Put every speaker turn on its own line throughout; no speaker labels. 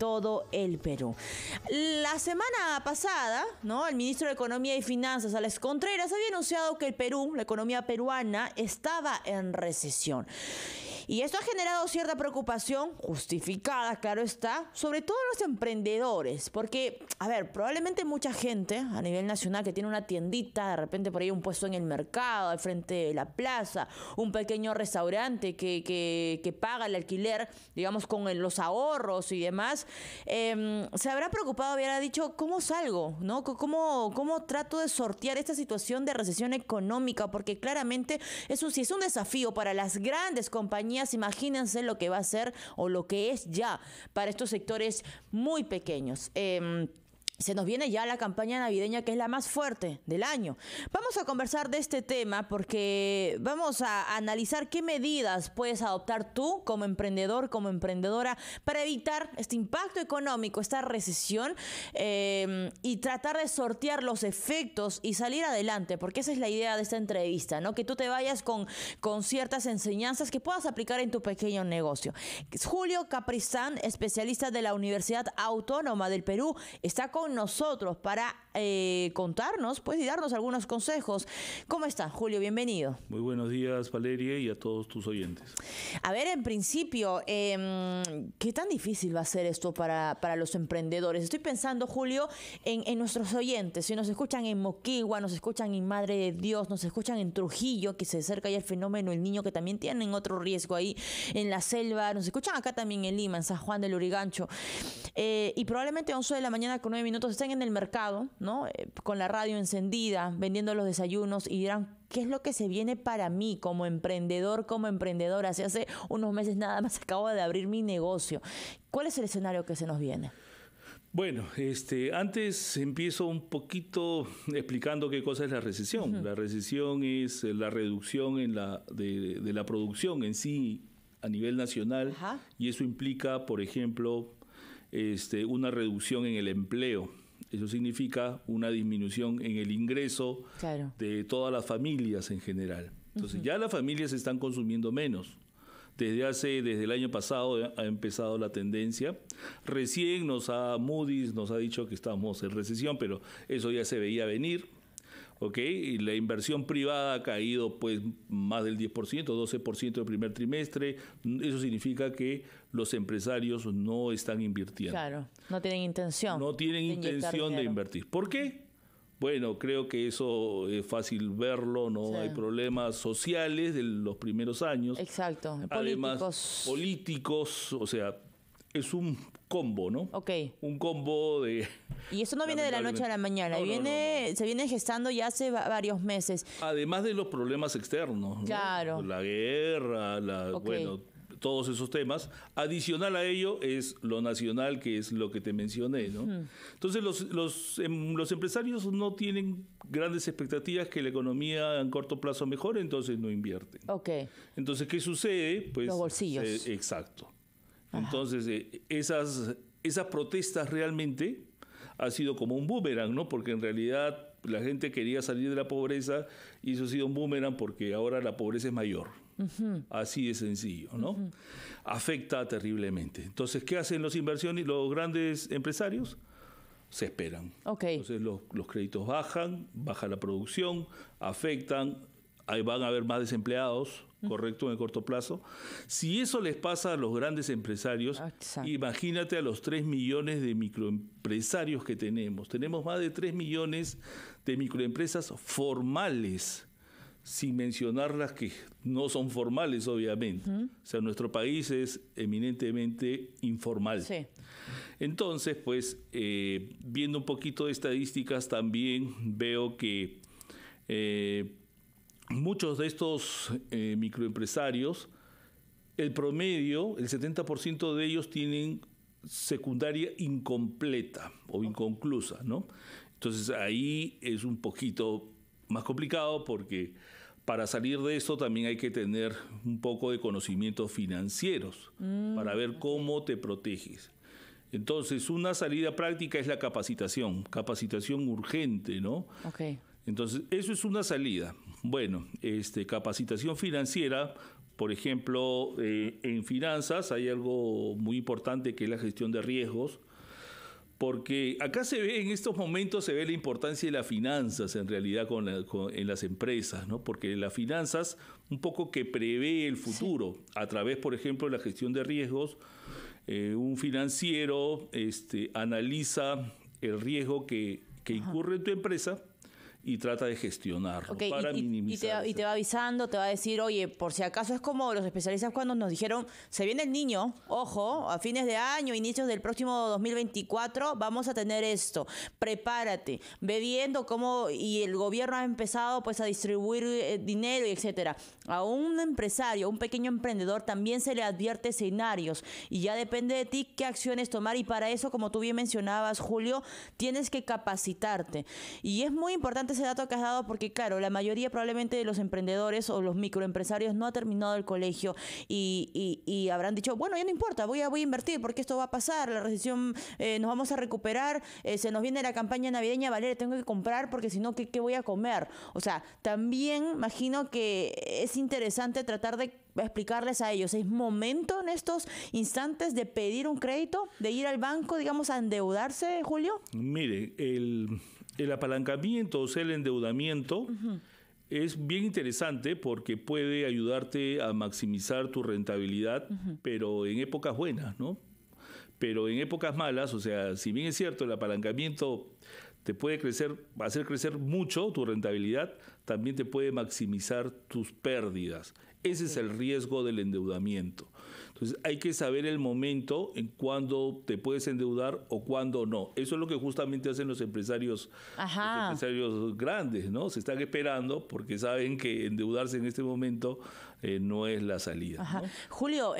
todo el Perú. La semana pasada, ¿no?, el ministro de Economía y Finanzas, Alex Contreras, había anunciado que el Perú, la economía peruana, estaba en recesión. Y esto ha generado cierta preocupación, justificada, claro está, sobre todo los emprendedores. Porque, a ver, probablemente mucha gente a nivel nacional que tiene una tiendita, de repente por ahí un puesto en el mercado, al frente de la plaza, un pequeño restaurante que paga el alquiler, digamos, con los ahorros y demás, se habrá preocupado, hubiera dicho, ¿cómo salgo? ¿No? ¿Cómo trato de sortear esta situación de recesión económica? Porque claramente eso sí es un desafío para las grandes compañías. Imagínense lo que va a ser o lo que es ya para estos sectores muy pequeños. Se nos viene ya la campaña navideña, que es la más fuerte del año. Vamos a conversar de este tema porque vamos a analizar qué medidas puedes adoptar tú como emprendedor, como emprendedora, para evitar este impacto económico, esta recesión, y tratar de sortear los efectos y salir adelante, porque esa es la idea de esta entrevista, ¿no? Que tú te vayas con ciertas enseñanzas que puedas aplicar en tu pequeño negocio. Julio Capristán, especialista de la Universidad Autónoma del Perú, está con nosotros para contarnos, pues, y darnos algunos consejos. ¿Cómo estás, Julio? Bienvenido.
Muy buenos días, Valeria, y a todos tus oyentes.
A ver, en principio, ¿qué tan difícil va a ser esto para los emprendedores? Estoy pensando, Julio, en nuestros oyentes. Si nos escuchan en Moquegua, nos escuchan en Madre de Dios, nos escuchan en Trujillo, que se acerca ya el fenómeno El Niño, que también tienen otro riesgo ahí en la selva. Nos escuchan acá también en Lima, en San Juan del Lurigancho. Y probablemente a 11 de la mañana con 9 minutos estén en el mercado, ¿no? Con la radio encendida, vendiendo los desayunos, y dirán, ¿qué es lo que se viene para mí como emprendedor, como emprendedora? Hace unos meses nada más acabo de abrir mi negocio. ¿Cuál es el escenario que se nos viene?
Bueno, antes empiezo un poquito explicando qué cosa es la recesión. La recesión es la reducción de la producción en sí a nivel nacional. Y eso implica, por ejemplo, una reducción en el empleo. Eso significa una disminución en el ingreso de todas las familias en general. Entonces ya las familias están consumiendo menos. Desde el año pasado ha empezado la tendencia. Recién Moody's nos ha dicho que estamos en recesión, pero eso ya se veía venir. Y la inversión privada ha caído pues más del 10%, 12% el primer trimestre. Eso significa que los empresarios no están invirtiendo.
Claro, no tienen intención.
No tienen intención de invertir. ¿Por qué? Bueno, creo que eso es fácil verlo, ¿no? Sí. Hay problemas sociales de los primeros años.
Exacto.
Además, políticos, o sea, es un combo, ¿no? Un combo de...
Y eso no viene de la noche a la mañana, se viene gestando ya hace varios meses.
Además de los problemas externos, ¿no?
Claro.
La guerra, bueno, todos esos temas. Adicional a ello es lo nacional, que es lo que te mencioné, ¿no? Entonces los empresarios no tienen grandes expectativas que la economía en corto plazo mejore, entonces no invierten. Entonces, ¿qué sucede? Pues,
los bolsillos.
Exacto. Entonces, esas protestas realmente ha sido como un boomerang, ¿no? Porque en realidad la gente quería salir de la pobreza y eso ha sido un boomerang porque ahora la pobreza es mayor. Así de sencillo, ¿no? Afecta terriblemente. Entonces, ¿qué hacen los grandes empresarios? Se esperan. Entonces, los créditos baja la producción, afectan, ahí van a haber más desempleados, correcto, en el corto plazo. Si eso les pasa a los grandes empresarios, imagínate a los 3 millones de microempresarios que tenemos. Tenemos más de 3 millones de microempresas formales, sin mencionar las que no son formales, obviamente. O sea, nuestro país es eminentemente informal. Entonces, pues, viendo un poquito de estadísticas, también veo que muchos de estos microempresarios, el promedio, el 70% de ellos tienen secundaria incompleta o inconclusa, ¿no? Entonces ahí es un poquito más complicado porque para salir de eso también hay que tener un poco de conocimientos financieros para ver cómo te proteges. Entonces, una salida práctica es la capacitación urgente, ¿no? Entonces, eso es una salida. Bueno, capacitación financiera, Por ejemplo, en finanzas hay algo muy importante que es la gestión de riesgos, porque acá se ve, en estos momentos se ve la importancia de las finanzas en realidad en las empresas, ¿no? Porque las finanzas un poco que prevé el futuro a través, por ejemplo, de la gestión de riesgos. Un financiero analiza el riesgo que incurre en tu empresa y trata de gestionarlo para minimizar.
Y te va avisando, te va a decir, oye, por si acaso es como los especialistas cuando nos dijeron, se viene el niño, ojo, a fines de año, inicios del próximo 2024, vamos a tener esto, prepárate, ve viendo cómo, y el gobierno ha empezado pues a distribuir dinero y etcétera. A un empresario, a un pequeño emprendedor también se le advierte escenarios y ya depende de ti qué acciones tomar, y para eso, como tú bien mencionabas, Julio, tienes que capacitarte. Y es muy importante ese dato que has dado porque, claro, la mayoría probablemente de los emprendedores o los microempresarios no ha terminado el colegio y habrán dicho, bueno, ya no importa, voy a invertir porque esto va a pasar, la recesión, nos vamos a recuperar, se nos viene la campaña navideña, Valeria, tengo que comprar porque si no, ¿qué voy a comer? O sea, también imagino que es interesante tratar de explicarles a ellos, ¿es momento en estos instantes de pedir un crédito, de ir al banco, digamos, a endeudarse, Julio?
Mire, el apalancamiento, o sea, el endeudamiento, es bien interesante porque puede ayudarte a maximizar tu rentabilidad, pero en épocas buenas, ¿no? Pero en épocas malas, o sea, si bien es cierto, el apalancamiento te puede hacer crecer mucho tu rentabilidad, también te puede maximizar tus pérdidas. Ese es el riesgo del endeudamiento. Entonces hay que saber el momento en cuándo te puedes endeudar o cuándo no. Eso es lo que justamente hacen los empresarios grandes, ¿no? Se están esperando porque saben que endeudarse en este momento no es la salida, ¿no?
Julio,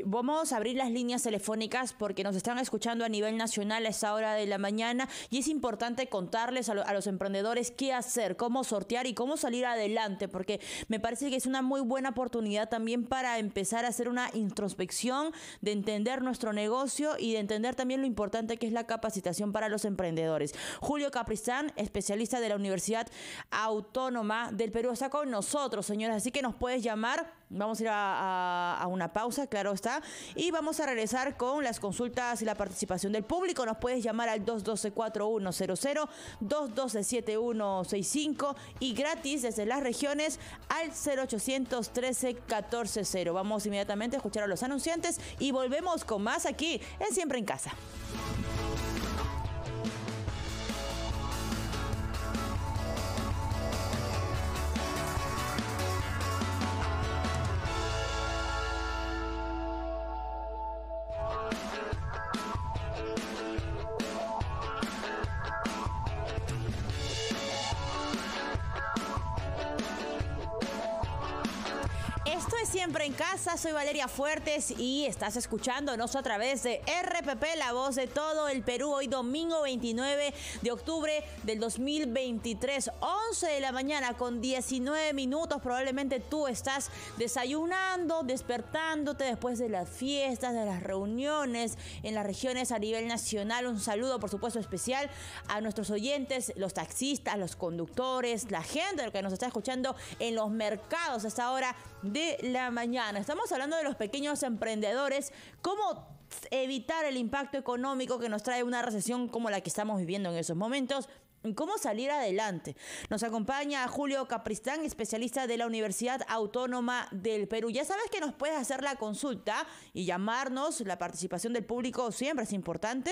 vamos a abrir las líneas telefónicas porque nos están escuchando a nivel nacional a esta hora de la mañana y es importante contarles a los emprendedores qué hacer, cómo sortear y cómo salir adelante, porque me parece que es una muy buena oportunidad también para empezar a hacer una introspección, de entender nuestro negocio y de entender también lo importante que es la capacitación para los emprendedores. Julio Capristán, especialista de la Universidad Autónoma del Perú, está con nosotros, señores, así que nos puedes llamar. Vamos a ir a una pausa, claro está, y vamos a regresar con las consultas y la participación del público. Nos puedes llamar al 212-4100, 212-7165 y gratis desde las regiones al 0800 13-14-0. Vamos inmediatamente a escuchar a los anunciantes y volvemos con más aquí en Siempre en Casa. Siempre en Casa, soy Valeria Fuertes y estás escuchándonos a través de RPP, la voz de todo el Perú. Hoy domingo 29 de octubre del 2023, 11 de la mañana con 19 minutos. Probablemente tú estás desayunando, despertándote después de las fiestas, de las reuniones en las regiones a nivel nacional. Un saludo, por supuesto, especial a nuestros oyentes, los taxistas, los conductores, la gente que nos está escuchando en los mercados a esta hora de la mañana. Estamos hablando de los pequeños emprendedores, cómo evitar el impacto económico que nos trae una recesión como la que estamos viviendo en esos momentos y cómo salir adelante. Nos acompaña Julio Capristán, especialista de la Universidad Autónoma del Perú. Ya sabes que nos puedes hacer la consulta y llamarnos. La participación del público siempre es importante.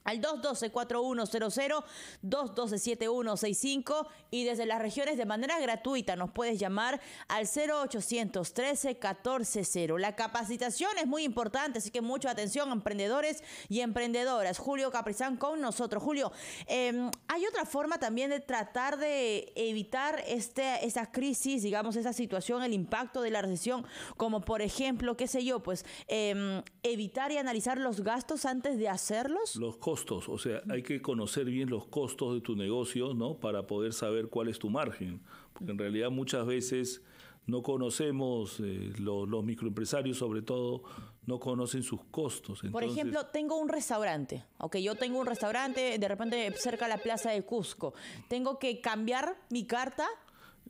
Al 212-4100, 212-7165 y desde las regiones de manera gratuita nos puedes llamar al 0800 13-14-0. La capacitación es muy importante, así que mucha atención, emprendedores y emprendedoras. Julio Capristán con nosotros. Julio, hay otra forma también de tratar de evitar esa crisis, digamos, esa situación, el impacto de la recesión, como por ejemplo, qué sé yo, pues evitar y analizar los gastos antes de hacerlos.
Los costos, o sea, hay que conocer bien los costos de tu negocio, ¿no? Para poder saber cuál es tu margen, porque en realidad muchas veces no conocemos, los microempresarios sobre todo, no conocen sus costos. Entonces,
por ejemplo, tengo un restaurante, yo tengo un restaurante de repente cerca de la Plaza de Cusco, ¿tengo que cambiar mi carta?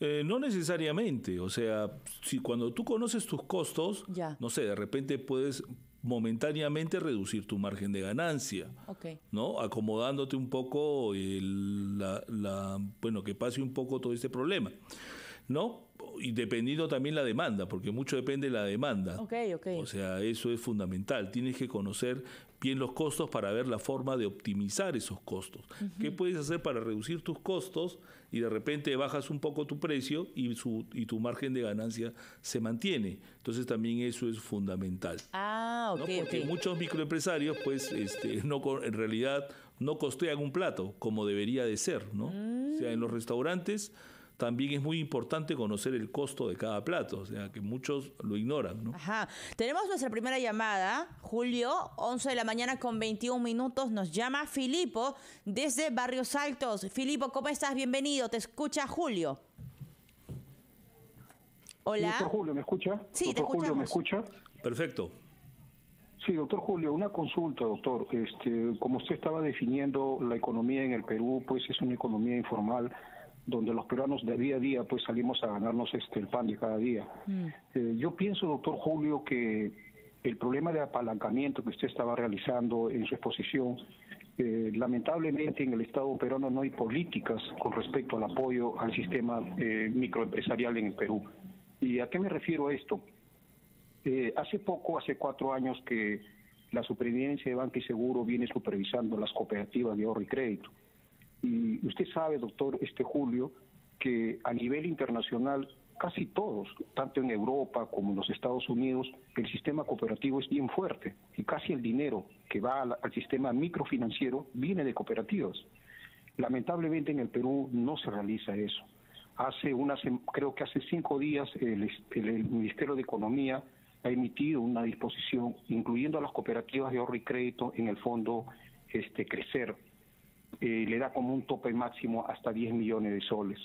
No necesariamente, o sea, si cuando tú conoces tus costos, no sé, de repente puedes momentáneamente reducir tu margen de ganancia, ¿no? Acomodándote un poco bueno, que pase un poco todo este problema, ¿no? Y dependiendo también la demanda, porque mucho depende de la demanda. O sea, eso es fundamental. Tienes que conocer bien los costos para ver la forma de optimizar esos costos. ¿Qué puedes hacer para reducir tus costos y de repente bajas un poco tu precio y tu margen de ganancia se mantiene? Entonces también eso es fundamental. ¿no? Porque muchos microempresarios, pues, en realidad no costean un plato como debería de ser, ¿no? O sea, en los restaurantes también es muy importante conocer el costo de cada plato, o sea, que muchos lo ignoran, ¿no?
Tenemos nuestra primera llamada, Julio, 11 de la mañana con 21 minutos, nos llama Filipo desde Barrios Altos. Filipo, ¿cómo estás? Bienvenido, te escucha Julio. Hola.
Doctor Julio, ¿me escucha?
Sí,
doctor Julio, ¿me escucha?
Perfecto.
Sí, doctor Julio, una consulta, doctor. Como usted estaba definiendo la economía en el Perú, pues es una economía informal, donde los peruanos de día a día pues salimos a ganarnos el pan de cada día. Yo pienso, doctor Julio, que el problema de apalancamiento que usted estaba realizando en su exposición, lamentablemente en el Estado peruano no hay políticas con respecto al apoyo al sistema microempresarial en el Perú. ¿Y a qué me refiero a esto? Hace 4 años que la Superintendencia de Banca y Seguro viene supervisando las cooperativas de ahorro y crédito. Y usted sabe, doctor Julio, que a nivel internacional casi todos, tanto en Europa como en los Estados Unidos, el sistema cooperativo es bien fuerte y casi el dinero que va al sistema microfinanciero viene de cooperativas. Lamentablemente en el Perú no se realiza eso. Creo que hace 5 días el Ministerio de Economía ha emitido una disposición incluyendo a las cooperativas de ahorro y crédito en el fondo Crecer. Le da como un tope máximo hasta 10 millones de soles.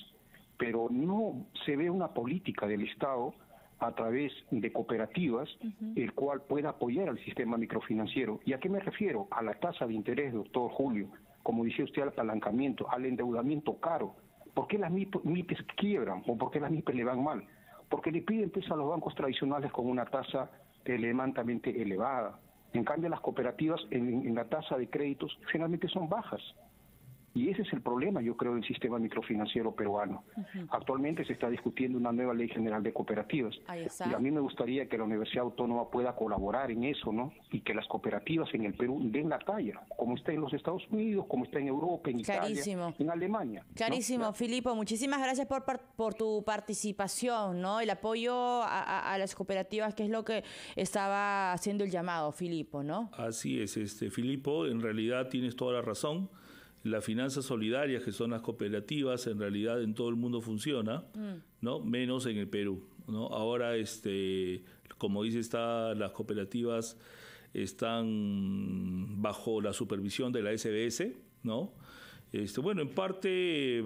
Pero no se ve una política del Estado a través de cooperativas, el cual pueda apoyar al sistema microfinanciero. ¿Y a qué me refiero? A la tasa de interés, doctor Julio, como decía usted, al apalancamiento, al endeudamiento caro. ¿Por qué las MIPES quiebran o por qué las MIPES le van mal? Porque le piden pues, a los bancos tradicionales con una tasa elementalmente elevada. En cambio, las cooperativas en la tasa de créditos generalmente son bajas. Y ese es el problema, yo creo, del sistema microfinanciero peruano. Actualmente se está discutiendo una nueva ley general de cooperativas. Y a mí me gustaría que la Universidad Autónoma pueda colaborar en eso, ¿no? Y que las cooperativas en el Perú den la talla, como está en los Estados Unidos, como está en Europa, en Italia, en Alemania.
Clarísimo, ¿no? Filipo, muchísimas gracias por tu participación, ¿no? El apoyo a las cooperativas, que es lo que estaba haciendo el llamado, Filipo, ¿no?
Así es, Filipo, en realidad tienes toda la razón. Las finanzas solidarias, que son las cooperativas, en realidad en todo el mundo funciona, ¿no? Menos en el Perú, ¿no? Ahora, como dice, las cooperativas están bajo la supervisión de la SBS, ¿no? Bueno, en parte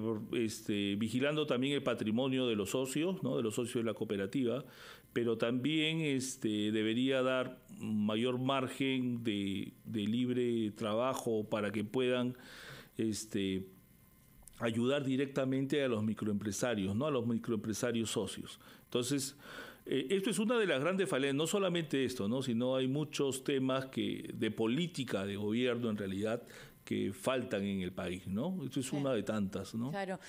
vigilando también el patrimonio de los socios, ¿no? De los socios de la cooperativa, pero también debería dar mayor margen de libre trabajo para que puedan ayudar directamente a los microempresarios, ¿no? A los microempresarios socios. Entonces, esto es una de las grandes falencias, no solamente esto, ¿no? Sino hay muchos temas de política de gobierno en realidad que faltan en el país, ¿no? Esto es una de tantas, ¿no?
Claro.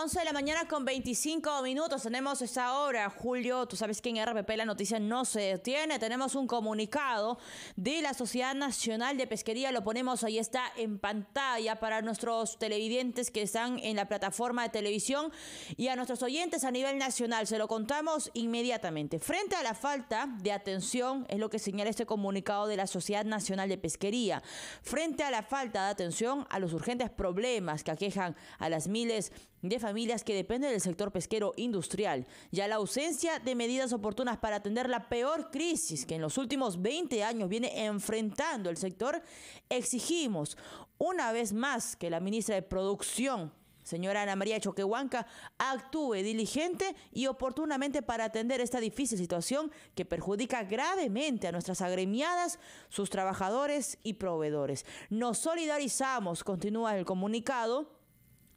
11 de la mañana con 25 minutos. Tenemos esta hora, Julio. Tú sabes que en RPP la noticia no se detiene. Tenemos un comunicado de la Sociedad Nacional de Pesquería. Lo ponemos, ahí está en pantalla para nuestros televidentes que están en la plataforma de televisión y a nuestros oyentes a nivel nacional. Se lo contamos inmediatamente. Frente a la falta de atención, es lo que señala este comunicado de la Sociedad Nacional de Pesquería. Frente a la falta de atención a los urgentes problemas que aquejan a las miles de familias que dependen del sector pesquero industrial y a la ausencia de medidas oportunas para atender la peor crisis que en los últimos 20 años viene enfrentando el sector, exigimos una vez más que la ministra de Producción, señora Ana María Choquehuanca, actúe diligente y oportunamente para atender esta difícil situación que perjudica gravemente a nuestras agremiadas, sus trabajadores y proveedores. Nos solidarizamos, continúa el comunicado,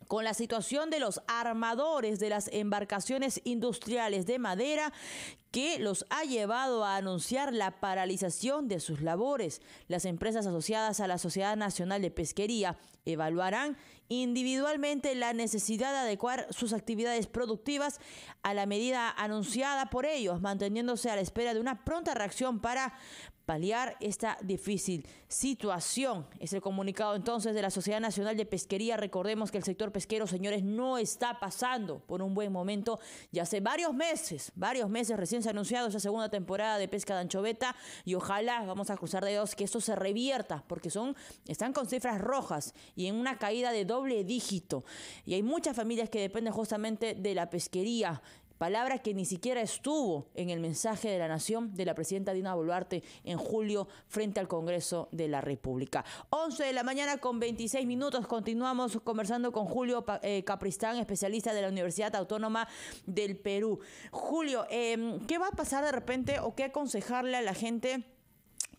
con la situación de los armadores de las embarcaciones industriales de madera que los ha llevado a anunciar la paralización de sus labores. Las empresas asociadas a la Sociedad Nacional de Pesquería evaluarán individualmente la necesidad de adecuar sus actividades productivas a la medida anunciada por ellos, manteniéndose a la espera de una pronta reacción para paliar esta difícil situación. Es el comunicado entonces de la Sociedad Nacional de Pesquería. Recordemos que el sector pesquero, señores, no está pasando por un buen momento. Ya hace varios meses recién se ha anunciado esa segunda temporada de pesca de anchoveta y ojalá, vamos a cruzar dedos, que esto se revierta, porque están con cifras rojas y en una caída de doble dígito. Y hay muchas familias que dependen justamente de la pesquería. Palabra que ni siquiera estuvo en el mensaje de la Nación de la presidenta Dina Boluarte en julio frente al Congreso de la República. 11 de la mañana con 26 minutos. Continuamos conversando con Julio Capristán, especialista de la Universidad Autónoma del Perú. Julio, ¿qué va a pasar de repente o qué aconsejarle a la gente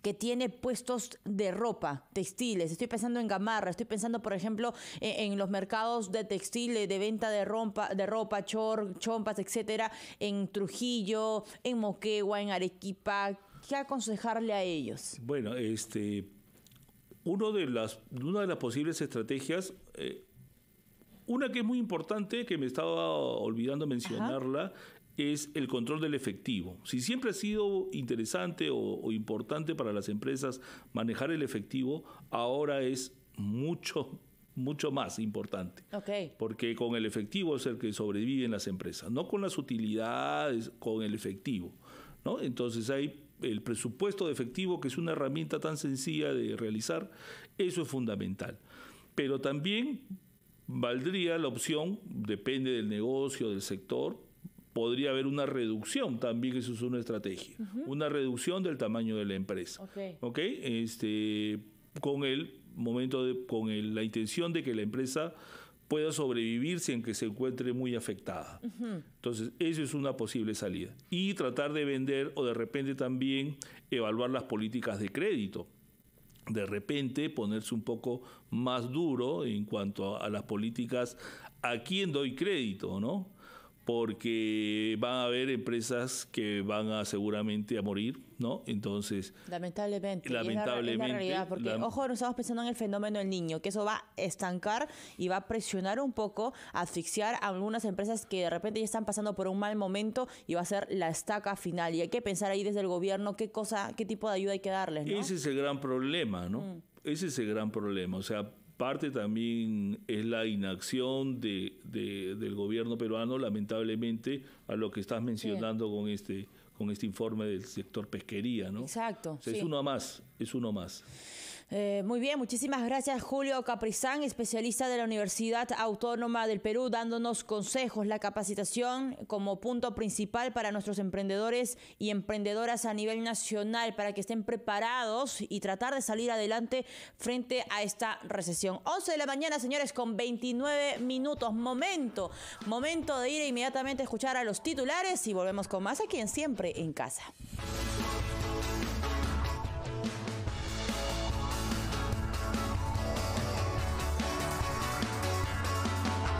que tiene puestos de ropa, textiles? Estoy pensando en Gamarra, estoy pensando, por ejemplo, en los mercados de textil, de venta de ropa, chompas, etcétera, en Trujillo, en Moquegua, en Arequipa. ¿Qué aconsejarle a ellos?
Bueno, una de las posibles estrategias, una que es muy importante, que me estaba olvidando mencionarla, es el control del efectivo. Si siempre ha sido interesante o importante para las empresas manejar el efectivo, ahora es mucho más importante.
Okay.
Porque con el efectivo es el que sobreviven las empresas, no con las utilidades, con el efectivo, ¿no? Entonces hay el presupuesto de efectivo, que es una herramienta tan sencilla de realizar, eso es fundamental. Pero también valdría la opción, depende del negocio, del sector, podría haber una reducción también, eso es una estrategia, una reducción del tamaño de la empresa. ¿Okay? Con la intención de que la empresa pueda sobrevivir sin que se encuentre muy afectada. Entonces, eso es una posible salida. Y tratar de vender o de repente también evaluar las políticas de crédito. De repente ponerse un poco más duro en cuanto a las políticas a quién doy crédito, ¿no? Porque van a haber empresas que van seguramente a morir, ¿no? Entonces,
lamentablemente. Es la realidad, porque, ojo, no estamos pensando en el fenómeno del niño, que eso va a estancar y va a presionar un poco, asfixiar a algunas empresas que de repente ya están pasando por un mal momento y va a ser la estaca final. Y hay que pensar ahí desde el gobierno qué tipo de ayuda hay que darles, ¿no?
Ese es el gran problema, ¿no? Ese es el gran problema. O sea, parte también es la inacción del gobierno peruano, lamentablemente, a lo que estás mencionando con este informe del sector pesquería, ¿no?
Exacto.
O sea, es uno más.
Muy bien, muchísimas gracias, Julio Capristán, especialista de la Universidad Autónoma del Perú, dándonos consejos, la capacitación como punto principal para nuestros emprendedores y emprendedoras a nivel nacional, para que estén preparados y tratar de salir adelante frente a esta recesión. 11 de la mañana, señores, con 29 minutos. Momento de ir inmediatamente a escuchar a los titulares y volvemos con más aquí en Siempre en Casa.